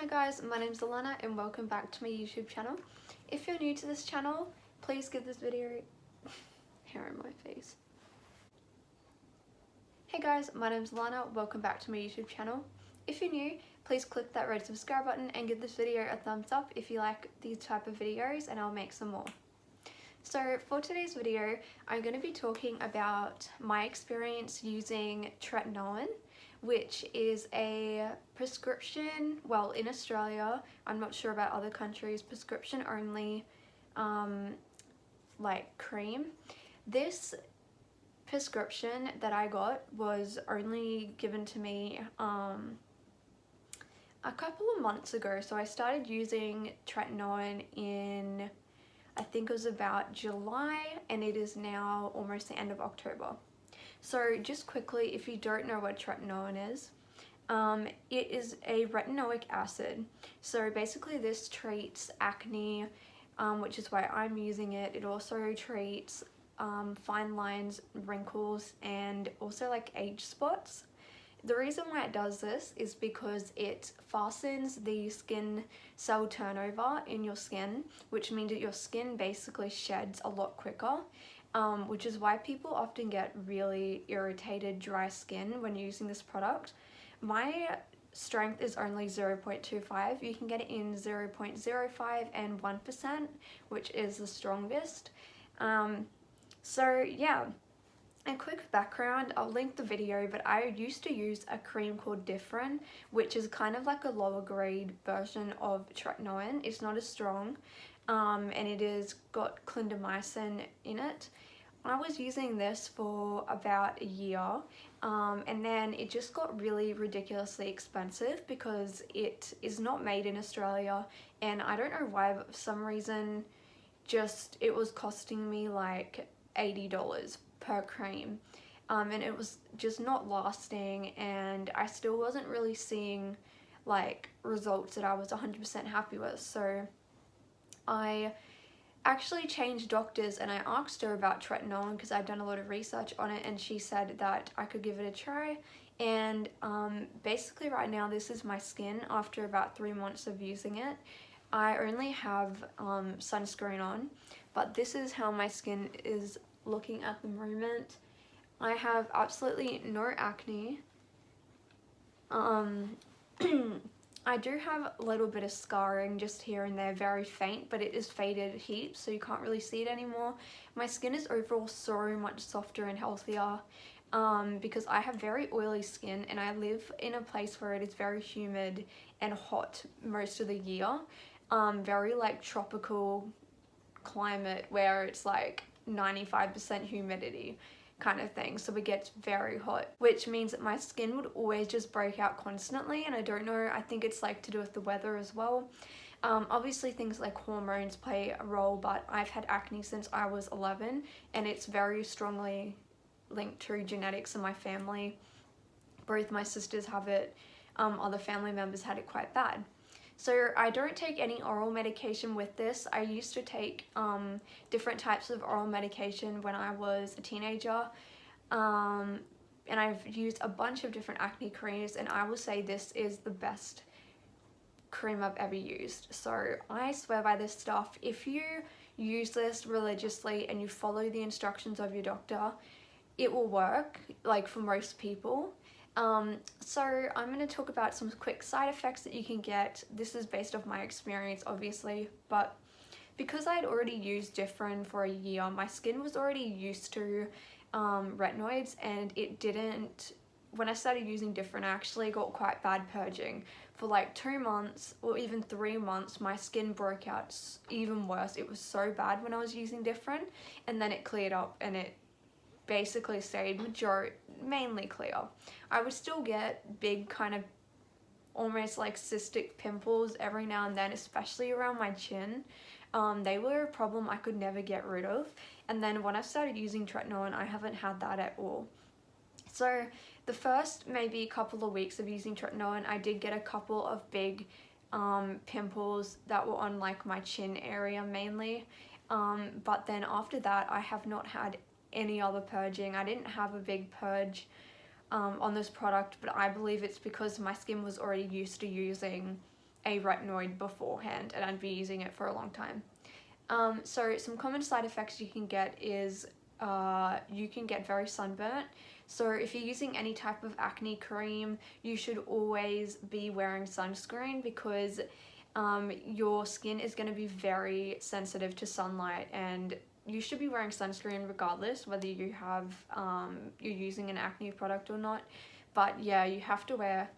guys, my name's Alana and welcome back to my YouTube channel. If you're new to this channel, please give this video hair in my face. Hey guys, my name's Alana, welcome back to my YouTube channel. If you're new, please click that red subscribe button and give this video a thumbs up if you like these type of videos, and I'll make some more. So for today's video, I'm going to be talking about my experience using Tretinoin, which is a prescription, well, in Australia, I'm not sure about other countries, prescription only like cream. This prescription that I got was only given to me a couple of months ago. So I started using Tretinoin in, I think it was about July, and it is now almost the end of October. So just quickly, if you don't know what Tretinoin is, it is a retinoic acid. So basically this treats acne, which is why I'm using it. It also treats fine lines, wrinkles, and also like age spots. The reason why it does this is because it fastens the skin cell turnover in your skin, which means that your skin basically sheds a lot quicker, which is why people often get really irritated, dry skin when using this product. My strength is only 0.25. You can get it in 0.05 and 1%, which is the strongest. So yeah. A quick background, I'll link the video, but I used to use a cream called Different, which is kind of like a lower grade version of Tretinoin. It's not as strong, and it is got clindamycin in it. I was using this for about a year, and then it just got really ridiculously expensive because it is not made in Australia, and I don't know why, but for some reason, it was costing me like $80 per cream, and it was just not lasting, and I still wasn't really seeing like results that I was 100% happy with. So I actually changed doctors and I asked her about Tretinoin because I'd done a lot of research on it, and she said that I could give it a try. And basically right now this is my skin after about 3 months of using it. I only have sunscreen on, but this is how my skin is looking at the moment. I have absolutely no acne. I do have a little bit of scarring just here and there, very faint, but it is faded heaps, so you can't really see it anymore. My skin is overall so much softer and healthier because I have very oily skin and I live in a place where it is very humid and hot most of the year. Very like tropical climate where it's like 95% humidity kind of thing, so it gets very hot, which means that my skin would always just break out constantly, and I don't know, I think it's like to do with the weather as well. Obviously things like hormones play a role, but I've had acne since I was 11 and it's very strongly linked to genetics in my family. Both my sisters have it, other family members had it quite bad. So I don't take any oral medication with this. I used to take different types of oral medication when I was a teenager, and I've used a bunch of different acne creams, and I will say this is the best cream I've ever used. So I swear by this stuff. If you use this religiously and you follow the instructions of your doctor, it will work, like for most people. So I'm going to talk about some quick side effects that you can get. This is based off my experience, obviously, but because I had already used Different for a year, my skin was already used to retinoids, and it didn't, when I started using Different, I actually got quite bad purging. For like 2 months or even 3 months, my skin broke out even worse. It was so bad when I was using Different, and then it cleared up and it basically stayed mainly clear. I would still get big kind of almost like cystic pimples every now and then, especially around my chin. They were a problem I could never get rid of, and then when I started using Tretinoin, I haven't had that at all. So the first maybe couple of weeks of using Tretinoin, I did get a couple of big pimples that were on like my chin area mainly, but then after that I have not had any other purging. I didn't have a big purge on this product, but I believe it's because my skin was already used to using a retinoid beforehand, and I'd be using it for a long time. So some common side effects you can get is you can get very sunburnt. So if you're using any type of acne cream, you should always be wearing sunscreen, because your skin is going to be very sensitive to sunlight, and you should be wearing sunscreen regardless whether you have you're using an acne product or not. But yeah, you have to wear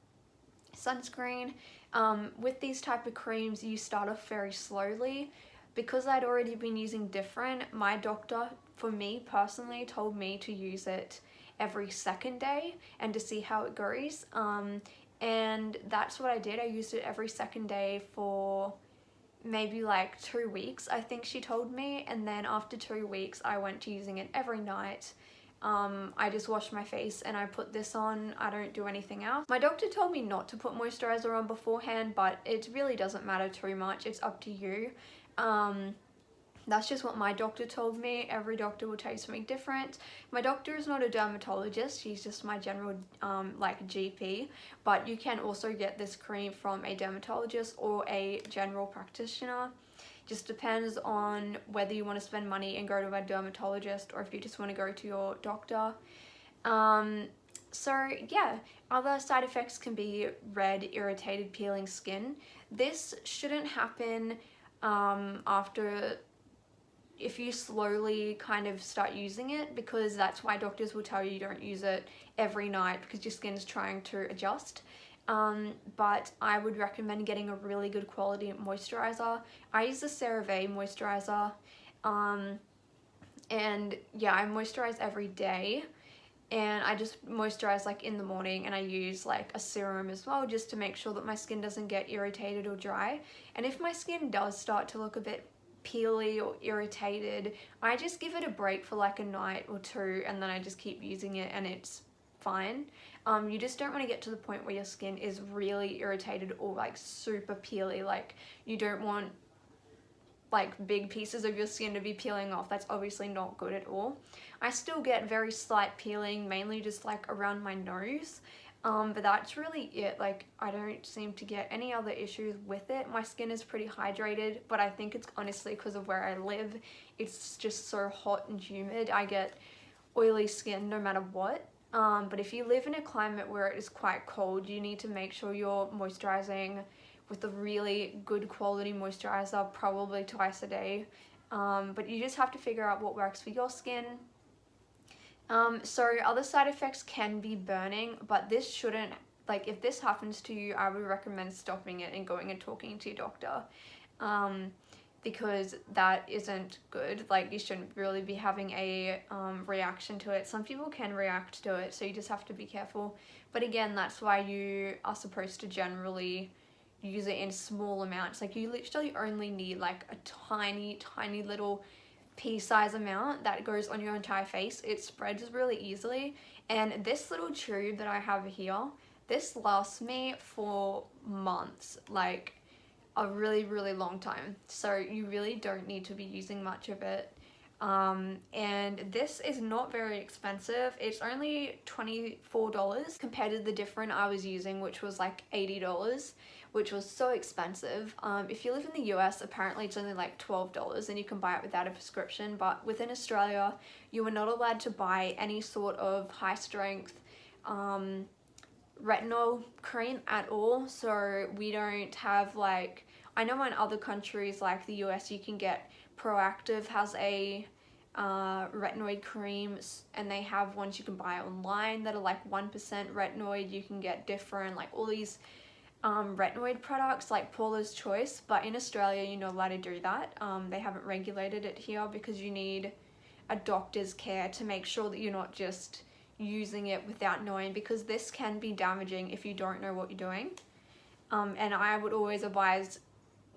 sunscreen. With these type of creams, you start off very slowly. Because I'd already been using different, my doctor, for me personally, told me to use it every second day and to see how it goes. And that's what I did. I used it every second day for maybe like 2 weeks, I think she told me. And then after 2 weeks, I went to using it every night. I just wash my face and I put this on. I don't do anything else. My doctor told me not to put moisturizer on beforehand, but it really doesn't matter too much. It's up to you. That's just what my doctor told me. Every doctor will tell you something different. My doctor is not a dermatologist. He's just my general like GP. But you can also get this cream from a dermatologist or a general practitioner. Just depends on whether you want to spend money and go to a dermatologist, or if you just want to go to your doctor. So yeah, other side effects can be red, irritated, peeling skin. This shouldn't happen after, if you slowly kind of start using it, because that's why doctors will tell you don't use it every night, because your skin is trying to adjust. But I would recommend getting a really good quality moisturizer. I use the CeraVe moisturizer, and yeah, I moisturize every day. And I just moisturize like in the morning, and I use like a serum as well, just to make sure that my skin doesn't get irritated or dry. And if my skin does start to look a bit peely or irritated, I just give it a break for like a night or two, and then I just keep using it and it's fine. You just don't want to get to the point where your skin is really irritated or like super peely. Like, you don't want like big pieces of your skin to be peeling off. That's obviously not good at all. I still get very slight peeling, mainly just like around my nose, but that's really it. Like, I don't seem to get any other issues with it. My skin is pretty hydrated, but I think it's honestly because of where I live. It's just so hot and humid. I get oily skin no matter what. But if you live in a climate where it is quite cold, you need to make sure you're moisturizing with a really good quality moisturizer, probably twice a day. But you just have to figure out what works for your skin. So other side effects can be burning, but this shouldn't, like, if this happens to you, I would recommend stopping it and going and talking to your doctor, because that isn't good. Like, you shouldn't really be having a reaction to it. Some people can react to it, so you just have to be careful. But again, that's why you are supposed to generally use it in small amounts. Like, you literally only need like a tiny little pea-size amount that goes on your entire face. It spreads really easily, and this little tube that I have here, this lasts me for months, like a really long time. So you really don't need to be using much of it. And this is not very expensive. It's only $24 compared to the different I was using, which was like $80, which was so expensive. If you live in the US, apparently it's only like $12 and you can buy it without a prescription. But within Australia, you are not allowed to buy any sort of high strength retinol cream at all. So we don't have, like, I know in other countries like the US, you can get Proactive has a retinoid cream, and they have ones you can buy online that are like 1% retinoid. You can get different, like, all these retinoid products like Paula's Choice, but in Australia you're not allowed to do that. They haven't regulated it here because you need a doctor's care to make sure that you're not just using it without knowing, because this can be damaging if you don't know what you're doing. And I would always advise,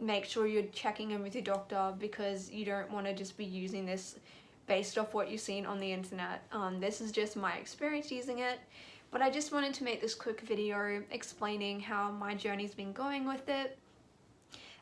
make sure you're checking in with your doctor, because you don't want to just be using this based off what you've seen on the internet. This is just my experience using it, but I just wanted to make this quick video explaining how my journey's been going with it.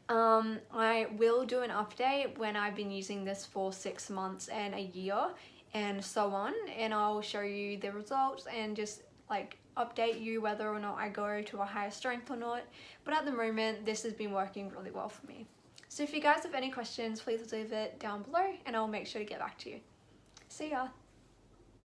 I will do an update when I've been using this for 6 months and a year and so on, and I'll show you the results and just like update you whether or not I go to a higher strength or not, but at the moment this has been working really well for me. So if you guys have any questions, please leave it down below and I'll make sure to get back to you. See ya!